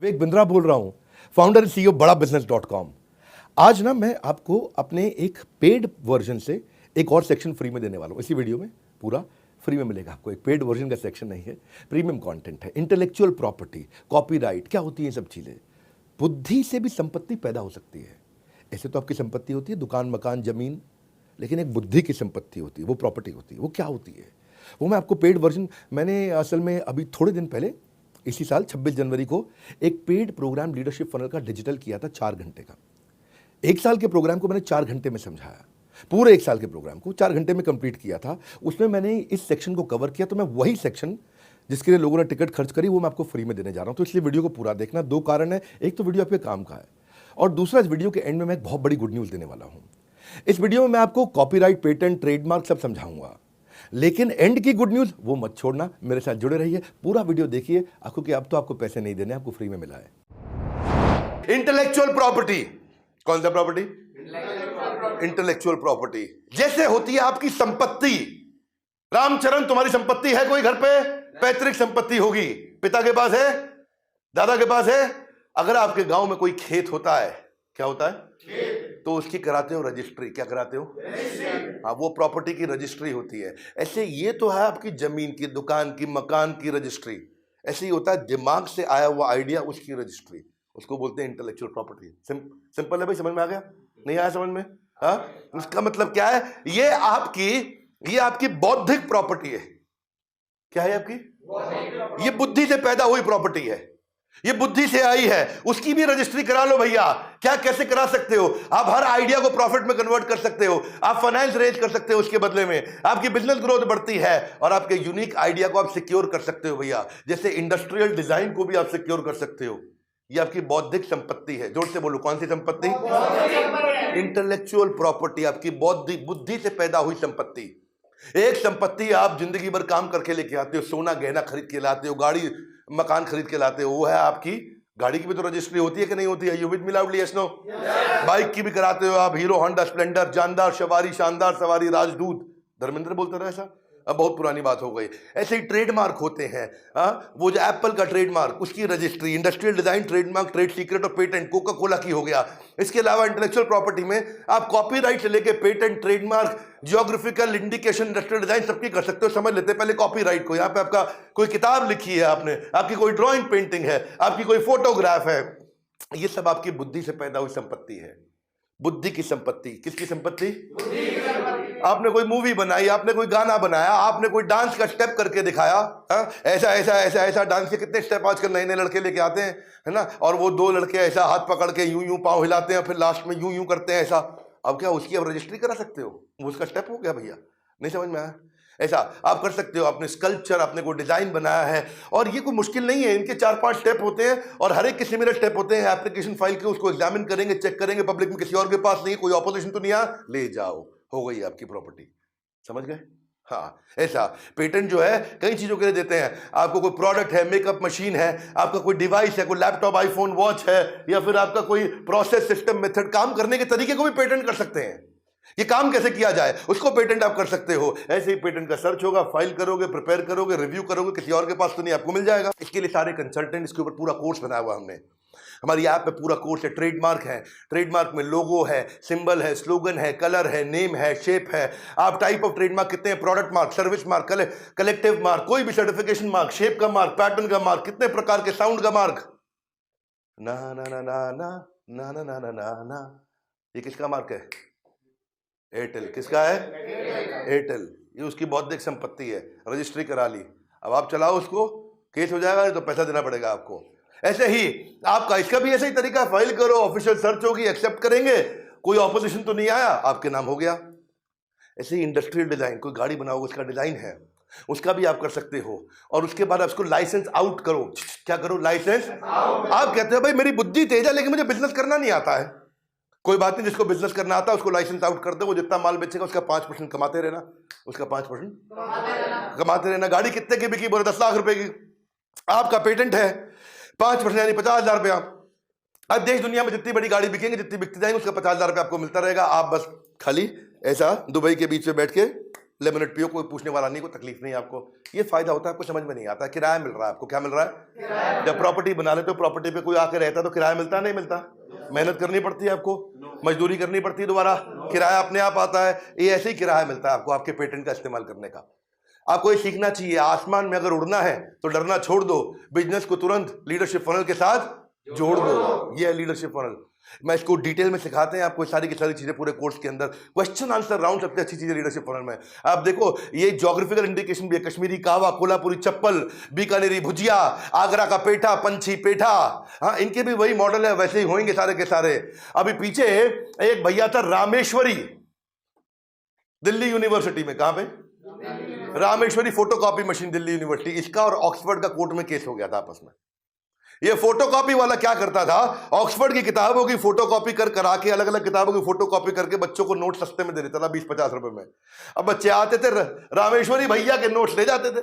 विवेक बिंद्रा बोल रहा हूं, फाउंडर एंड सीईओ बड़ा बिजनेस .com। आज ना मैं आपको अपने एक पेड वर्जन से एक और सेक्शन फ्री में देने वाला हूं। इसी वीडियो में पूरा फ्री में मिलेगा आपको। एक पेड वर्जन का सेक्शन नहीं है, प्रीमियम कंटेंट है। इंटेलेक्चुअल प्रॉपर्टी, कॉपीराइट, क्या होती है ये सब चीजें। बुद्धि से भी संपत्ति पैदा हो सकती है। ऐसे तो आपकी संपत्ति होती है दुकान, मकान, जमीन, लेकिन एक बुद्धि की संपत्ति होती है, वो प्रॉपर्टी होती है। वो क्या होती है वो मैं आपको पेड वर्जन, मैंने असल में अभी थोड़े दिन पहले इसी साल 26 जनवरी को एक पेड प्रोग्राम लीडरशिप फनल का डिजिटल किया था 4 घंटे का। 1 साल के प्रोग्राम को मैंने 4 घंटे में समझाया। पूरे 1 साल के प्रोग्राम को 4 घंटे में कंप्लीट किया था। उसमें मैंने इस सेक्शन को कवर किया, तो मैं वही सेक्शन जिसके लिए लोगों ने टिकट खर्च करी वो मैं आपको फ्री में देने जा रहा हूं। तो इसलिए वीडियो को पूरा देखना। 2 कारण है, एक तो वीडियो आपके काम का है, और दूसरा इस वीडियो के एंड में मैं एक बहुत बड़ी गुड न्यूज देने वाला हूं। इस वीडियो में मैं आपको कॉपीराइट, पेटेंट, ट्रेडमार्क सब समझाऊंगा, लेकिन एंड की गुड न्यूज वो मत छोड़ना। मेरे साथ जुड़े रहिए, पूरा वीडियो देखिए, क्योंकि अब तो आपको पैसे नहीं देने, आपको फ्री में मिला है। इंटेलेक्चुअल प्रॉपर्टी, कौन सा प्रॉपर्टी? इंटेलेक्चुअल प्रॉपर्टी जैसे होती है आपकी संपत्ति। रामचरण, तुम्हारी संपत्ति है कोई घर पे? पैतृक संपत्ति होगी, पिता के पास है, दादा के पास है। अगर आपके गांव में कोई खेत होता है, क्या होता है? तो उसकी कराते हो रजिस्ट्री। क्या कराते हो? हाँ, वो प्रॉपर्टी की रजिस्ट्री होती है। ऐसे ये तो है आपकी जमीन की, दुकान की, मकान की रजिस्ट्री। ऐसे ही होता है दिमाग से आया हुआ आइडिया, उसकी रजिस्ट्री, उसको बोलते हैं इंटेलेक्चुअल प्रॉपर्टी। सिंपल है भाई, समझ में आ गया? नहीं आया समझ में? हाँ, उसका मतलब क्या है? ये आपकी बौद्धिक प्रॉपर्टी है। क्या है आपकी? ये बुद्धि से पैदा हुई प्रॉपर्टी है, ये बुद्धि से आई है। उसकी भी रजिस्ट्री करा लो भैया। क्या, कैसे करा सकते हो? आप हर आइडिया को प्रॉफिट में कन्वर्ट कर सकते हो, आप फाइनेंस रेज कर सकते हो, उसके बदले में आपकी बिजनेस ग्रोथ बढ़ती है, और आपके यूनिक आइडिया को आप सिक्योर कर सकते हो भैया। जैसे इंडस्ट्रियल डिजाइन को भी आप सिक्योर कर सकते हो। ये आपकी बौद्धिक संपत्ति है। जोर से बोलो, कौन सी संपत्ति? इंटेलेक्चुअल प्रॉपर्टी, आपकी बौद्धिक बुद्धि से पैदा हुई संपत्ति। एक संपत्ति आप जिंदगी भर काम करके लेके आते हो, सोना गहना खरीद के लाते हो, गाड़ी मकान खरीद के लाते हो, वो है आपकी। गाड़ी की भी तो रजिस्ट्री होती है कि नहीं होती है? You with me loudly, yes no? Bike की भी कराते हो आप, हीरो होंडा स्प्लेंडर, जानदार सवारी, शानदार सवारी, राजदूत। धर्मेंद्र बोलता रहा ऐसा, अब बहुत पुरानी बात हो गई। ऐसे ही ट्रेडमार्क होते हैं। वो जो एप्पल का ट्रेडमार्क, उसकी registry, industrial design trademark, trade secret और पेटेंट कोका कोला की हो गया। इसके अलावा इंटेलेक्चुअल प्रॉपर्टी में आप कॉपीराइट से लेके patent, trademark, geographical indication, industrial design सबकी कर सकते हो। समझ लेते हैं पहले कॉपीराइट को। यहाँ पे आपका कोई किताब लिखी है आपने, आपकी कोई ड्राइंग पेंटिंग है, आपकी कोई फोटोग्राफ है, ये सब आपकी बुद्धि से पैदा हुई संपत्ति है। बुद्धि की संपत्ति। किसकी संपत्ति? आपने कोई मूवी बनाई, आपने कोई गाना बनाया, आपने कोई डांस का स्टेप करके दिखाया। ऐसा ऐसा ऐसा ऐसा डांस के कितने स्टेप आजकल नए नए लड़के लेके आते हैं, है ना? और वो 2 लड़के ऐसा हाथ पकड़ के यूं यूं पांव हिलाते हैं, फिर लास्ट में यूं यूं करते हैं ऐसा। अब क्या उसकी अब रजिस्ट्री करा सकते हो? वो उसका स्टेप हो गया भैया। नहीं समझ में आया? ऐसा आप कर सकते हो। आपने स्कल्पचर, आपने कोई डिजाइन बनाया है, और ये कोई मुश्किल नहीं है। इनके 4-5 स्टेप होते हैं, और हर एक के सिमिलर स्टेप होते हैं। एप्लीकेशन फाइल के उसको एग्जामिन करेंगे, चेक करेंगे, पब्लिक में किसी और के पास नहीं, कोई ऑपोजिशन तो नहीं आ, ले जाओ, हो गई आपकी प्रॉपर्टी। समझ गए? हाँ, ऐसा पेटेंट जो है कई चीजों के लिए देते हैं। आपको कोई प्रोडक्ट है, मेकअप मशीन है, आपका कोई डिवाइस है, कोई लैपटॉप, आईफोन, वॉच है, या फिर आपका कोई प्रोसेस, सिस्टम, मेथड, काम करने के तरीके को भी पेटेंट कर सकते हैं। ये काम कैसे किया जाए उसको पेटेंट आप कर सकते हो। ऐसे ही पेटेंट का सर्च होगा, फाइल करोगे, प्रिपेयर करोगे, रिव्यू करोगे, किसी और के पास तो नहीं, आपको मिल जाएगा। इसके लिए सारे कंसल्टेंट, इसके ऊपर पूरा कोर्स बनाया हुआ हमने। हमारी ऐप पे पूरा कोर्स है। ट्रेडमार्क है, ट्रेडमार्क में लोगो है, सिंबल है, स्लोगन है, कलर है, नेम है, शेप है। आप टाइप ऑफ ट्रेडमार्क कितने हैं, product mark, service mark, collective mark, कोई भी सर्टिफिकेशन मार्क, शेप का मार्क, पैटर्न का मार्क, कितने प्रकार के, साउंड का मार्क, ना ना ना ना ना ना ना ना ना ना ना। ये किसका मार्क है? एयरटेल। किसका है? एयरटेल। ये उसकी बौद्धिक संपत्ति है, रजिस्ट्री करा ली। अब आप चलाओ उसको, केस हो जाएगा, तो पैसा देना पड़ेगा आपको। ऐसे ही आपका इसका भी ऐसा ही तरीका, फाइल करो, ऑफिशियल सर्च होगी, एक्सेप्ट करेंगे, कोई ऑपोजिशन तो नहीं आया, आपके नाम हो गया। ऐसे ही इंडस्ट्रियल डिजाइन, कोई गाड़ी बनाओगे, उसका डिजाइन है, उसका भी आप कर सकते हो। और उसके बाद आप उसको लाइसेंस आउट करो। क्या करो? Licence out. आप कहते हैं भाई मेरी बुद्धि तेज है, लेकिन मुझे बिजनेस करना नहीं आता है। कोई बात नहीं, जिसको बिजनेस करना आता है उसको लाइसेंस आउट कर दो। वो जितना माल बेचेगा उसका 5% कमाते रहना, उसका 5% कमाते रहना। गाड़ी कितने की बिकी? बोले 10 लाख रुपए की। आपका पेटेंट है, 5% यानी 50,000 रुपया। अब देश दुनिया में जितनी बड़ी गाड़ी बिकेंगे, जितनी बिकती जाएंगी, उसका 50,000 रुपया आपको मिलता रहेगा। आप बस खाली ऐसा दुबई के बीच में बैठ के लेमनेट पियो, कोई पूछने वाला नहीं, कोई तकलीफ नहीं आपको। ये फायदा होता है, आपको समझ में नहीं आता। किराया मिल रहा है आपको। क्या मिल रहा है? जब प्रॉपर्टी बना लेते हो, प्रॉपर्टी पे कोई आके रहता है तो किराया मिलता है, नहीं मिलता? मेहनत करनी पड़ती है आपको, मजदूरी करनी पड़ती है, दोबारा किराया अपने आप आता है। ये ऐसे ही किराया मिलता है आपको आपके पेटेंट का इस्तेमाल करने का। आपको ये सीखना चाहिए, आसमान में अगर उड़ना है तो डरना छोड़ दो, बिजनेस को तुरंत लीडरशिप फनल के साथ जोड़ दो। ये है लीडरशिप फनल। मैं इसको डिटेल में सिखाते हैं आपको सारी की सारी चीजें पूरे कोर्स के अंदर। क्वेश्चन आंसर राउंड सबसे अच्छी चीज है लीडरशिप फनल में। आप देखो, ये ज्योग्राफिकल इंडिकेशन भी है, कश्मीरी कावा, कोल्हापुरी चप्पल, बीकानेरी भुजिया, आगरा का पेठा, पंछी पेठा, हाँ इनके भी वही मॉडल है, वैसे ही होंगे सारे के सारे। अभी पीछे एक भैया था रामेश्वरी, दिल्ली यूनिवर्सिटी में। कहां पे? Rameshwari photocopy machine, Delhi university. इसका और ऑक्सफोर्ड का कोर्ट में केस हो गया था आपस में। ये फोटोकॉपी वाला क्या करता था, ऑक्सफोर्ड की किताबों की फोटोकॉपी करा के, अलग अलग किताबों की फोटोकॉपी करके बच्चों को नोट सस्ते में दे देता था, 20-50 रुपए में। अब बच्चे आते थे, रामेश्वरी भैया के नोट्स ले जाते थे,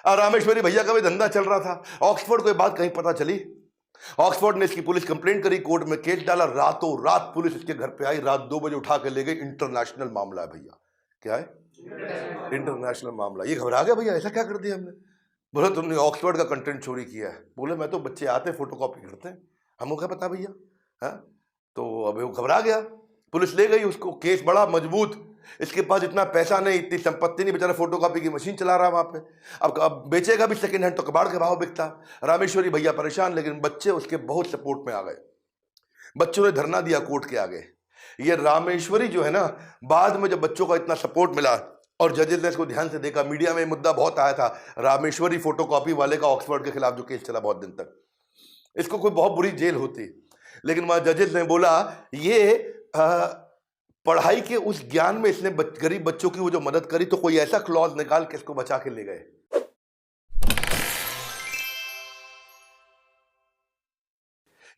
और रामेश्वरी भैया का भी धंधा चल रहा था। ऑक्सफोर्ड को ये बात कहीं पता चली, ऑक्सफोर्ड ने इसकी पुलिस कंप्लेंट करी, कोर्ट में केस डाला। रातों रात पुलिस इसके घर पे आई, रात 2 बजे उठा के ले गई। इंटरनेशनल मामला है भैया। क्या है? इंटरनेशनल मामला। ये घबरा गया, भैया ऐसा क्या कर दिया हमने? बोले तुमने ऑक्सफोर्ड का कंटेंट चोरी किया है। बोले मैं तो, बच्चे आते फोटोकॉपी करते हैं, हमको क्या पता भैया। हाँ, तो अब वो घबरा गया, पुलिस ले गई उसको। केस बड़ा मजबूत, इसके पास इतना पैसा नहीं, इतनी संपत्ति नहीं, बेचारा फोटोकॉपी की मशीन चला रहा है वहां पे। अब बेचेगा भी सेकंड हैंड तो कबाड़ के भाव बिकता। रामेश्वरी भैया परेशान, लेकिन बच्चे उसके बहुत सपोर्ट में आ गए। बच्चों ने धरना दिया कोर्ट के आगे। ये रामेश्वरी जो है ना, बाद में जब बच्चों का इतना सपोर्ट मिला और जजेस ने इसको ध्यान से देखा, मीडिया में मुद्दा बहुत आया था रामेश्वरी फोटोकॉपी वाले का, ऑक्सफोर्ड के खिलाफ जो केस चला बहुत दिन तक, इसको कोई बहुत बुरी जेल होती। लेकिन वहां जजेस ने बोला ये पढ़ाई के उस ज्ञान में इसने गरीब बच्चों की वो जो मदद करी, तो कोई ऐसा क्लॉज निकाल के इसको बचा के ले गए।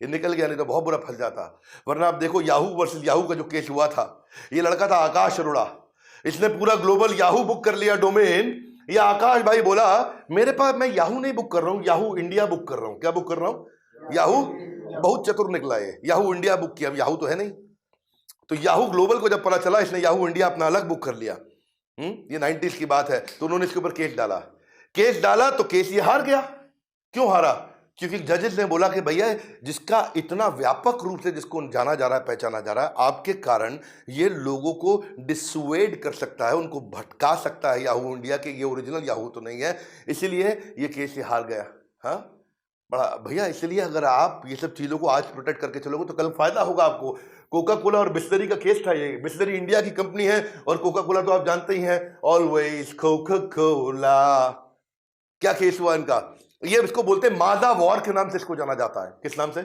ये निकल गया, नहीं तो बहुत बुरा फंस जाता। वरना आप देखो, याहू वर्सेस याहू का जो केस हुआ था, ये लड़का था आकाश अरोड़ा, इसने पूरा ग्लोबल याहू बुक कर लिया डोमेन। ये आकाश भाई बोला मेरे पास, मैं याहू नहीं बुक कर रहा हूं, याहू इंडिया बुक कर रहा हूं। क्या बुक कर रहा हूं? याहू। बहुत चतुर निकला है, याहू इंडिया बुक किया। याहू तो है नहीं, तो याहू ग्लोबल को जब पता चला, इसने याहू इंडिया अपना अलग बुक कर लिया। ये 90s की बात है। तो उन्होंने इसके ऊपर केस डाला तो केस ये हार गया। क्यों हारा? क्योंकि जजेस ने बोला कि भैया जिसका इतना व्यापक रूप से जिसको जाना जा रहा है, पहचाना जा रहा है, आपके कारण ये लोगों को डिसुएड कर सकता है, उनको भटका सकता है याहू इंडिया के, ये ओरिजिनल याहू तो नहीं है, इसीलिए ये केस ये हार गया। हाँ बड़ा भैया, इसलिए अगर आप ये सब चीजों को आज प्रोटेक्ट करके चलोगे तो कल फायदा होगा आपको। कोका कोला और बिस्लरी का केस था। ये बिस्लरी इंडिया की कंपनी है और कोका कोला तो आप जानते ही हैं, ऑलवेज कोका कोला। क्या केस हुआ इनका? ये इसको बोलते हैं मादा वॉर के नाम से इसको जाना जाता है। किस नाम से?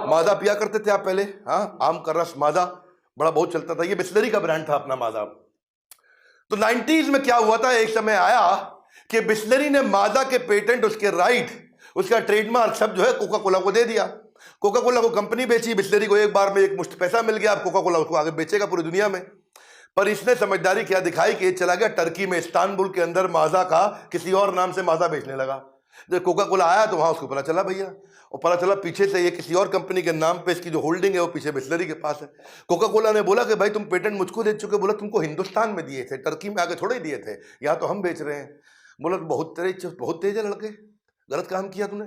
मादा पिया करते थे आप पहले, हाँ, आम का रस मादा बड़ा बहुत चलता था। ये बिस्लरी का ब्रांड था अपना मादा। तो 90s में क्या हुआ था, एक समय आया कि बिस्लरी ने मादा के पेटेंट, उसके राइट, उसका ट्रेडमार्क सब जो है कोका कोला को दे दिया। कोका कोला को कंपनी बेची, बिस्लरी को एक बार में एक मुश्त पैसा मिल गया। अब कोका कोला उसको आगे बेचेगा पूरी दुनिया में। पर इसने समझदारी क्या दिखाई कि चला गया टर्की में, इस्तांबुल के अंदर माजा का किसी और नाम से माजा बेचने लगा। जब कोका कोला आया तो वहां उसको पता चला भैया, और पता चला पीछे से ये किसी और कंपनी के नाम पे इसकी जो होल्डिंग है वो पीछे बिस्लरी के पास है। कोका कोला ने बोला कि भाई तुम पेटेंट मुझको दे चुके। बोला तुमको हिंदुस्तान में दिए थे, टर्की में आगे थोड़े दिए थे, यहाँ तो हम बेच रहे हैं। बोला बहुत तेज है लड़के, गलत काम किया तूने।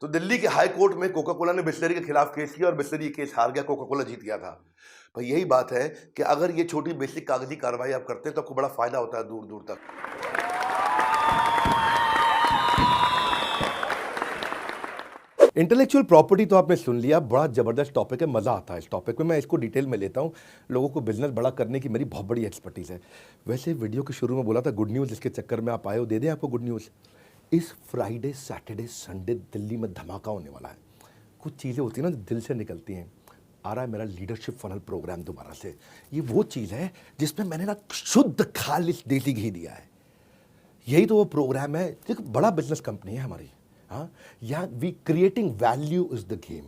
तो दिल्ली के हाई कोर्ट में कोका कोला ने बिस्लरी के खिलाफ केस किया और बिस्लरी केस हार गया, कोका कोला जीत गया था। भाई यही बात है कि अगर ये छोटी बेसिक कागजी कार्रवाई आप करते हैं तो आपको बड़ा फायदा होता है दूर दूर तक। इंटेलेक्चुअल प्रॉपर्टी तो आपने सुन लिया, बड़ा जबरदस्त टॉपिक है, मजा आता है इस टॉपिक में। मैं इसको डिटेल में लेता हूँ, लोगों को बिजनेस बड़ा करने की मेरी बहुत बड़ी एक्सपर्टीज है। वैसे वीडियो के शुरू में बोला था गुड न्यूज़, इसके चक्कर में आप आए हो, दे दें आपको गुड न्यूज़। इस फ्राइडे सैटरडे संडे दिल्ली में धमाका होने वाला है। कुछ चीज़ें होती हैं ना दिल से निकलती हैं। आ रहा है मेरा लीडरशिप फनल प्रोग्राम दोबारा से। ये वो चीज़ है जिसमें मैंने ना शुद्ध खालिस देसी घी दिया है। यही तो वो प्रोग्राम है। एक बड़ा बिजनेस कंपनी है हमारी, हाँ, यहाँ we creating value is the game.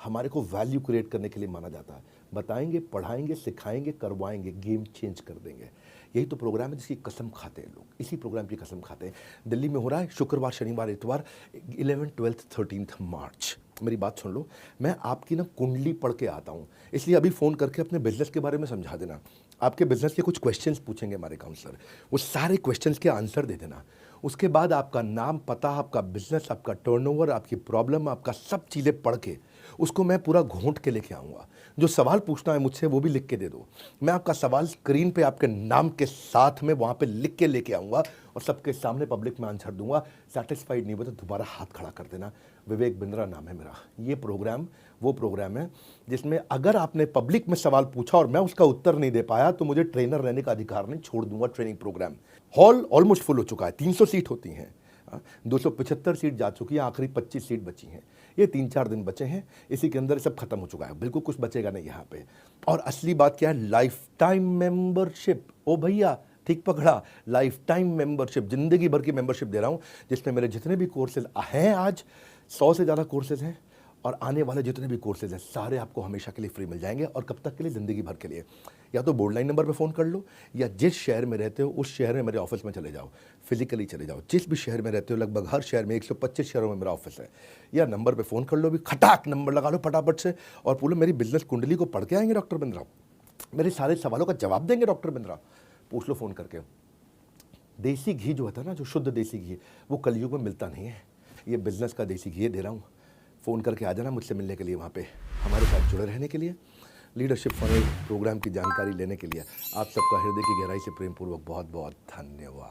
हमारे को वैल्यू क्रिएट करने के लिए माना जाता है। बताएंगे, पढ़ाएंगे, सिखाएंगे, करवाएंगे, गेम चेंज कर देंगे। यही तो प्रोग्राम है जिसकी कसम खाते हैं लोग, इसी प्रोग्राम की कसम खाते हैं। दिल्ली में हो रहा है शुक्रवार, शनिवार, इतवार, 11, 12, 13 मार्च। मेरी बात सुन लो, मैं आपकी ना कुंडली पढ़ के आता हूँ, इसलिए अभी फ़ोन करके अपने बिजनेस के बारे में समझा देना। आपके बिजनेस के कुछ क्वेश्चंस पूछेंगे हमारे काउंसलर, वो सारे क्वेश्चंस के आंसर दे देना। उसके बाद आपका नाम, पता, आपका बिजनेस, आपका टर्नओवर, आपकी प्रॉब्लम, आपका सब चीज़ें पढ़ के उसको मैं पूरा घोंट के लेके आऊँगा। जो सवाल पूछना है मुझसे वो भी लिख के दे दो। मैं आपका सवाल स्क्रीन पे आपके नाम के साथ में वहाँ पे लिख के लेके आऊँगा और सबके सामने पब्लिक में आंसर दूंगा। सेटिस्फाइड नहीं हुआ तो दोबारा हाथ खड़ा कर देना। विवेक बिंद्रा नाम है मेरा। ये प्रोग्राम वो प्रोग्राम है जिसमें अगर आपने पब्लिक में सवाल पूछा और मैं उसका उत्तर नहीं दे पाया तो मुझे ट्रेनर रहने का अधिकार नहीं, छोड़ दूंगा training programme. Hall almost full हो चुका है, 300 सीट होती हैं, 275 सीट जा चुकी है, आखिरी 25 सीट बची हैं। ये 3-4 दिन बचे हैं, इसी के अंदर सब खत्म हो चुका है, बिल्कुल कुछ बचेगा नहीं यहाँ पे। और असली बात क्या है, लाइफ टाइम मेंबरशिप। ओ भैया ठीक पकड़ा, लाइफ टाइम मेंबरशिप, जिंदगी भर की मेंबरशिप दे रहा हूँ, जिसमें मेरे जितने भी कोर्सेज हैं, आज 100 से ज़्यादा कोर्सेज हैं, और आने वाले जितने भी कोर्सेज हैं सारे आपको हमेशा के लिए फ्री मिल जाएंगे। और कब तक के लिए, ज़िंदगी भर के लिए। या तो बोर्ड लाइन नंबर पे फ़ोन कर लो, या जिस शहर में रहते हो उस शहर में मेरे ऑफिस में चले जाओ, फिजिकली चले जाओ। जिस भी शहर में रहते हो, लगभग हर शहर में 125 शहरों में मेरा ऑफिस है, या नंबर पे फ़ोन कर लो, भी खटाक नंबर लगा लो फटाफट से, और बोलो मेरी बिजनेस कुंडली को पढ़ के आएंगे डॉक्टर बिंद्रा, मेरे सारे सवालों का जवाब देंगे डॉक्टर बिंद्रा। पूछ लो फ़ोन करके। देसी घी जो होता है ना, जो शुद्ध देसी घी, वो कलयुग में मिलता नहीं है। ये बिजनेस का देसी घी दे रहा हूँ। फ़ोन करके आ जाना मुझसे मिलने के लिए, वहाँ पे हमारे साथ जुड़े रहने के लिए, लीडरशिप फनल प्रोग्राम की जानकारी लेने के लिए। आप सबका हृदय की गहराई से प्रेम पूर्वक बहुत बहुत धन्यवाद।